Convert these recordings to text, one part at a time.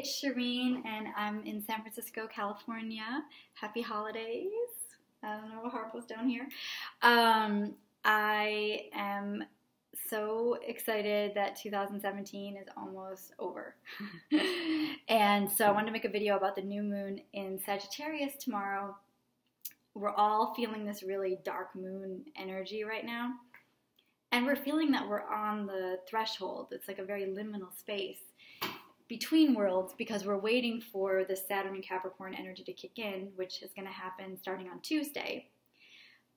it's Shireen, and I'm in San Francisco, California. Happy holidays. I don't know what Harpo's down here. I am so excited that 2017 is almost over. And so I wanted to make a video about the new moon in Sagittarius tomorrow. We're all feeling this really dark moon energy right now. And we're feeling that we're on the threshold. It's like a very liminal space between worlds because we're waiting for the Saturn and Capricorn energy to kick in, which is going to happen starting on Tuesday.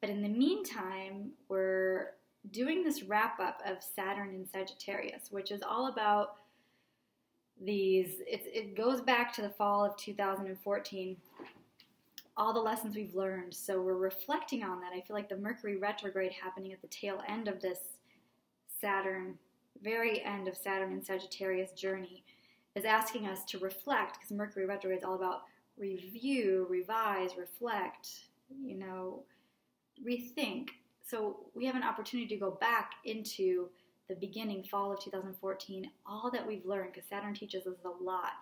But in the meantime, we're doing this wrap up of Saturn in Sagittarius, which is all about it goes back to the fall of 2014, all the lessons we've learned. So we're reflecting on that. I feel like the Mercury retrograde happening at the tail end of this Saturn, very end of Saturn and Sagittarius journey, is asking us to reflect, because Mercury retrograde is all about review, revise, reflect, rethink. So we have an opportunity to go back into the beginning, fall of 2014, all that we've learned, because Saturn teaches us a lot.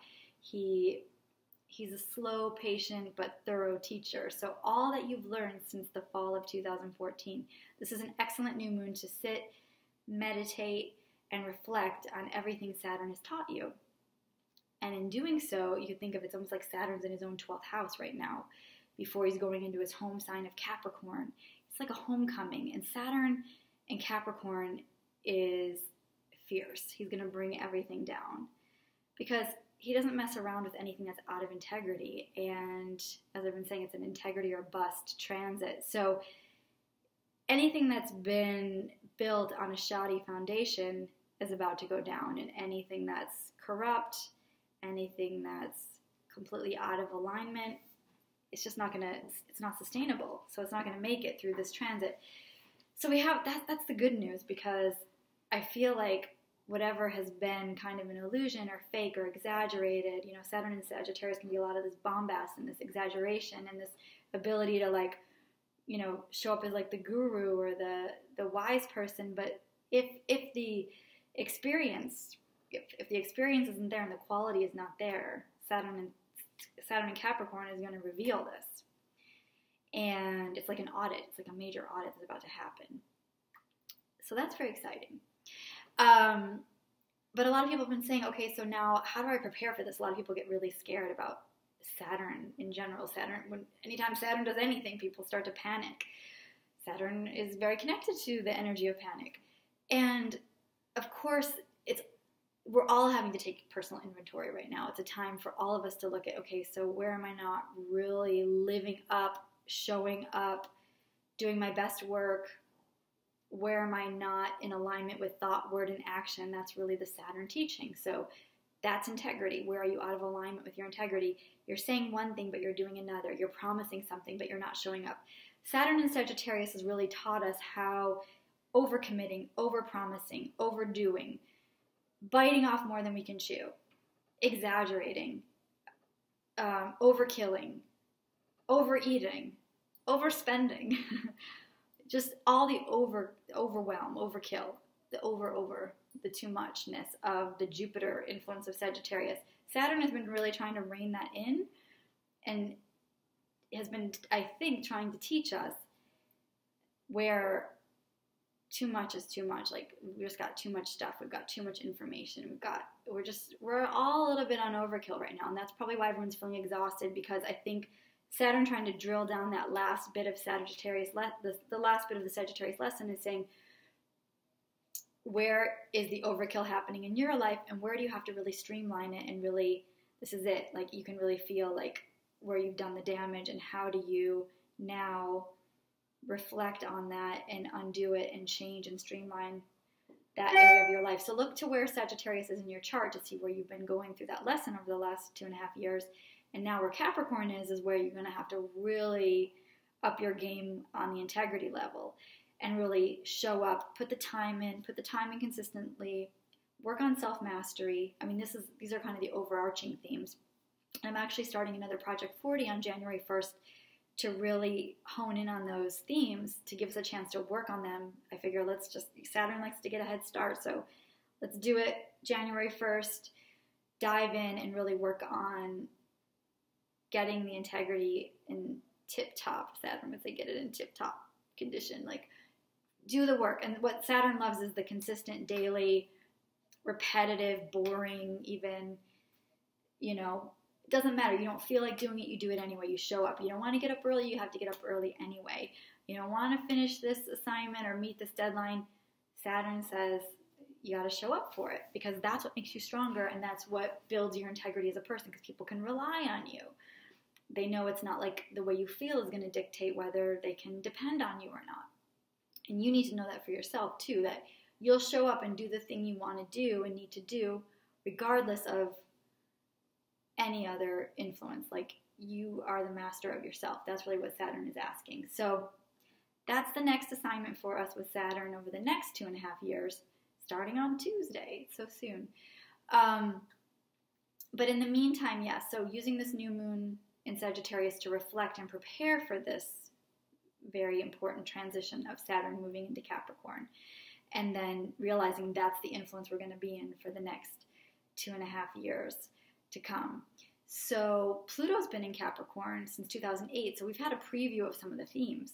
He's a slow, patient, but thorough teacher. So all that you've learned since the fall of 2014, this is an excellent new moon to sit, meditate, and reflect on everything Saturn has taught you. And in doing so, you could think of it's almost like Saturn's in his own 12th house right now, before he's going into his home sign of Capricorn. It's like a homecoming. And Saturn in Capricorn is fierce. He's going to bring everything down because he doesn't mess around with anything that's out of integrity. And as I've been saying, it's an integrity or bust transit. So anything that's been built on a shoddy foundation is about to go down, and anything that's corrupt, anything that's completely out of alignment, it's not sustainable. So it's not going to make it through this transit. So we have, that's the good news, because I feel like whatever has been kind of an illusion or fake or exaggerated, Saturn and Sagittarius can be a lot of this bombast and this exaggeration and this ability to show up as like the guru or the wise person. But if the experience isn't there and the quality is not there, Saturn and Capricorn is going to reveal this. And it's like an audit. It's like a major audit that's about to happen. So that's very exciting. But a lot of people have been saying, okay, so now how do I prepare for this? A lot of people get really scared about Saturn in general. Anytime Saturn does anything, people start to panic. Saturn is very connected to the energy of panic. And of course, we're all having to take personal inventory right now. It's a time for all of us to look at, okay, so where am I not really living up, showing up, doing my best work? Where am I not in alignment with thought, word, and action? That's really the Saturn teaching. So that's integrity. Where are you out of alignment with your integrity? You're saying one thing, but you're doing another. You're promising something, but you're not showing up. Saturn in Sagittarius has really taught us how overcommitting, overpromising, overdoing, biting off more than we can chew, exaggerating, overkilling, overeating, overspending, just all the overwhelm, overkill, the too muchness of the Jupiter influence of Sagittarius. Saturn has been really trying to rein that in, and has been, I think, trying to teach us where too much is too much. Like, we just got too much stuff. We've got too much information. We're all a little bit on overkill right now. And that's probably why everyone's feeling exhausted, because I think Saturn trying to drill down that last bit of Sagittarius, the last bit of the Sagittarius lesson is saying, where is the overkill happening in your life, and where do you have to really streamline it and really, this is it. Like, you can really feel like where you've done the damage, and how do you now reflect on that and undo it and change and streamline that area of your life. So look to where Sagittarius is in your chart to see where you've been going through that lesson over the last 2.5 years. And now where Capricorn is where you're going to have to really up your game on the integrity level and really show up, put the time in consistently, work on self-mastery. I mean, these are kind of the overarching themes. I'm actually starting another Project 40 on January 1st to really hone in on those themes, to give us a chance to work on them. I figure Saturn likes to get a head start, so let's do it January 1st. dive in and really work on getting the integrity in tip-top. Saturn would say get it in tip-top condition. Like, do the work. And what Saturn loves is the consistent, daily, repetitive, boring, even, you know, it doesn't matter. You don't feel like doing it, you do it anyway. You show up. You don't want to get up early, you have to get up early anyway. You don't want to finish this assignment or meet this deadline. Saturn says you got to show up for it, because that's what makes you stronger, and that's what builds your integrity as a person, because people can rely on you. They know it's not like the way you feel is going to dictate whether they can depend on you or not. And you need to know that for yourself too, that you'll show up and do the thing you want to do and need to do regardless of any other influence. Like, you are the master of yourself. That's really what Saturn is asking. So that's the next assignment for us with Saturn over the next 2.5 years, starting on Tuesday, so soon. But in the meantime, yes, so using this new moon in Sagittarius to reflect and prepare for this very important transition of Saturn moving into Capricorn, and then realizing that's the influence we're going to be in for the next 2.5 years to come. So Pluto's been in Capricorn since 2008, so we've had a preview of some of the themes.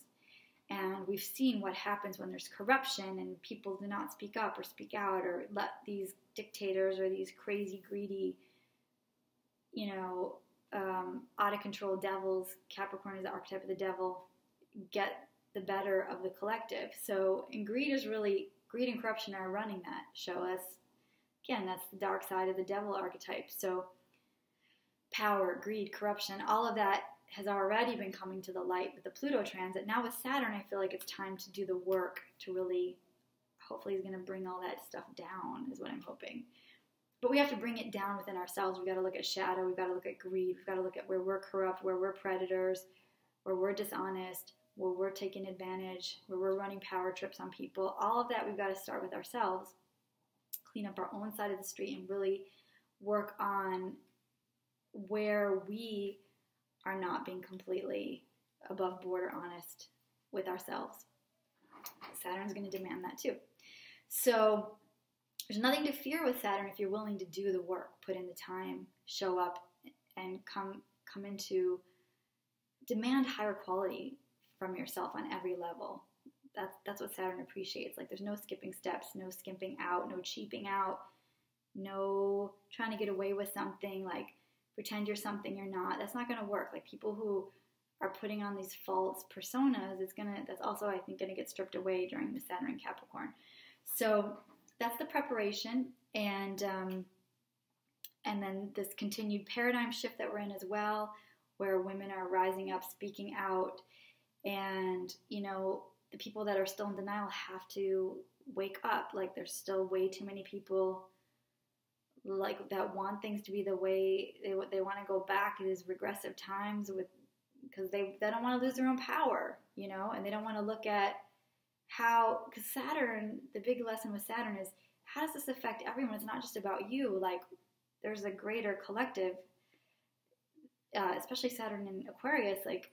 And we've seen what happens when there's corruption and people do not speak up or speak out, or let these dictators or these crazy, greedy, out of control devils, Capricorn is the archetype of the devil, get the better of the collective. So, and greed and corruption are running that show us. Again, that's the dark side of the devil archetype. So power, greed, corruption, all of that has already been coming to the light with the Pluto transit. Now with Saturn, I feel like it's time to do the work to really, hopefully he's going to bring all that stuff down, is what I'm hoping. But we have to bring it down within ourselves. We've got to look at shadow. We've got to look at greed. We've got to look at where we're corrupt, where we're predators, where we're dishonest, where we're taking advantage, where we're running power trips on people. All of that we've got to start with ourselves, clean up our own side of the street, and really work on where we are not being completely above board or honest with ourselves. Saturn's going to demand that too. So there's nothing to fear with Saturn if you're willing to do the work, put in the time, show up, and come into demand higher quality from yourself on every level. That's what Saturn appreciates. Like, there's no skipping steps, no skimping out, no cheaping out, no trying to get away with something, like pretend you're something you're not. That's not going to work. Like, people who are putting on these false personas, that's also, I think, going to get stripped away during the Saturn Capricorn. So that's the preparation, and then this continued paradigm shift that we're in as well, where women are rising up, speaking out, and the people that are still in denial have to wake up. Like, there's still way too many people like that want things to be the way they want to go back to these regressive times because they don't want to lose their own power, and they don't want to look at how, because Saturn, the big lesson with Saturn is, how does this affect everyone? It's not just about you. Like, there's a greater collective, especially Saturn in Aquarius. Like,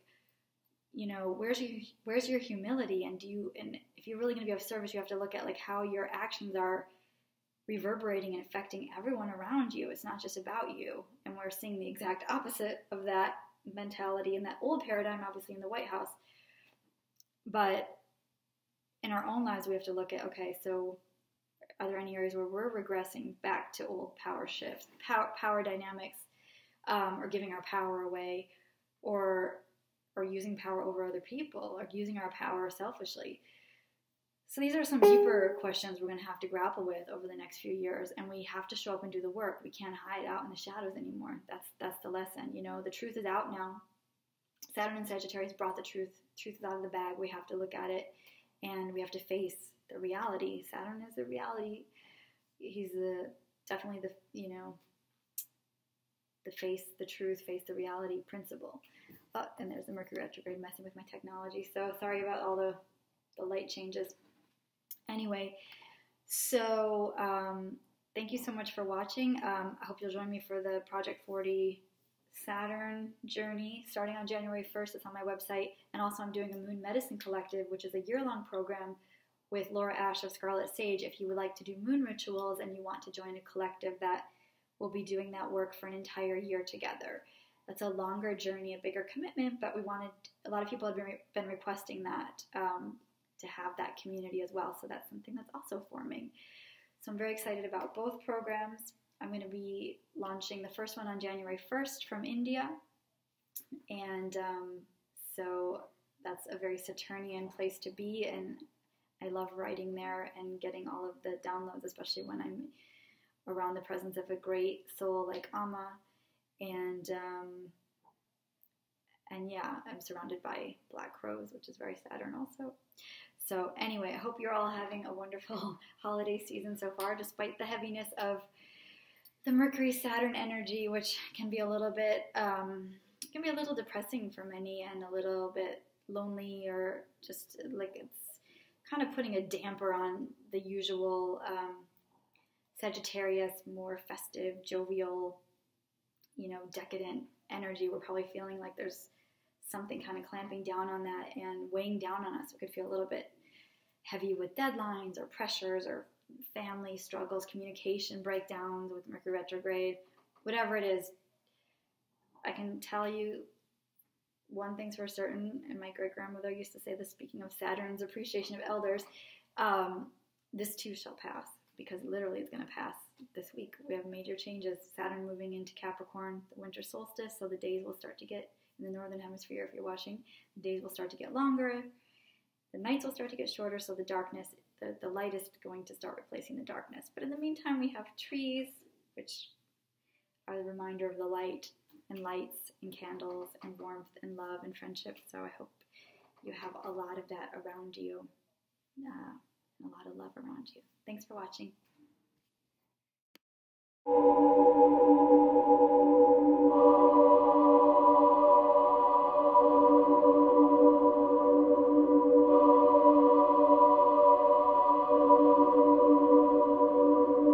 where's your humility? And if you're really going to be of service, you have to look at like how your actions are reverberating and affecting everyone around you. It's not just about you. And we're seeing the exact opposite of that mentality in that old paradigm, obviously in the White House. But in our own lives, we have to look at, okay, so are there any areas where we're regressing back to old power shifts, power dynamics, or giving our power away, or using power over other people, or using our power selfishly? So these are some deeper questions we're going to have to grapple with over the next few years, and we have to show up and do the work. We can't hide out in the shadows anymore. That's the lesson. The truth is out now. Saturn and Sagittarius brought the truth. Truth is out of the bag. We have to look at it, and we have to face the reality. Saturn is the reality. He's definitely the face the truth, face the reality principle. Oh, and there's the Mercury retrograde messing with my technology. So sorry about all the light changes. Anyway, so thank you so much for watching. I hope you'll join me for the Project 40 Saturn journey starting on January 1st. It's on my website. And also I'm doing a Moon Medicine Collective, which is a year-long program with Laura Ash of Scarlet Sage. If you would like to do moon rituals and you want to join a collective that we'll be doing that work for an entire year together. That's a longer journey, a bigger commitment, but a lot of people have been requesting that, to have that community as well. So that's something that's also forming. So I'm very excited about both programs. I'm going to be launching the first one on January 1st from India. And so that's a very Saturnian place to be. And I love writing there and getting all of the downloads, especially when I'm around the presence of a great soul like Amma. And yeah, I'm surrounded by black crows, which is very Saturn also. So anyway, I hope you're all having a wonderful holiday season so far, despite the heaviness of the Mercury-Saturn energy, which can be a little bit, depressing for many and a little bit lonely, or just like it's kind of putting a damper on the usual Sagittarius, more festive, jovial, decadent energy. We're probably feeling like there's something kind of clamping down on that and weighing down on us. It could feel a little bit heavy with deadlines or pressures or family struggles, communication breakdowns with Mercury retrograde, whatever it is. I can tell you one thing's for certain, and my great-grandmother used to say this, speaking of Saturn's appreciation of elders, this too shall pass, because literally it's going to pass this week. We have major changes. Saturn moving into Capricorn, the winter solstice, so the days will start to get, in the northern hemisphere if you're watching, the days will start to get longer, the nights will start to get shorter, so the darkness, the light is going to start replacing the darkness. But in the meantime, we have trees, which are the reminder of the light, and lights and candles and warmth and love and friendship. So I hope you have a lot of that around you, and a lot of love around you. Thanks for watching.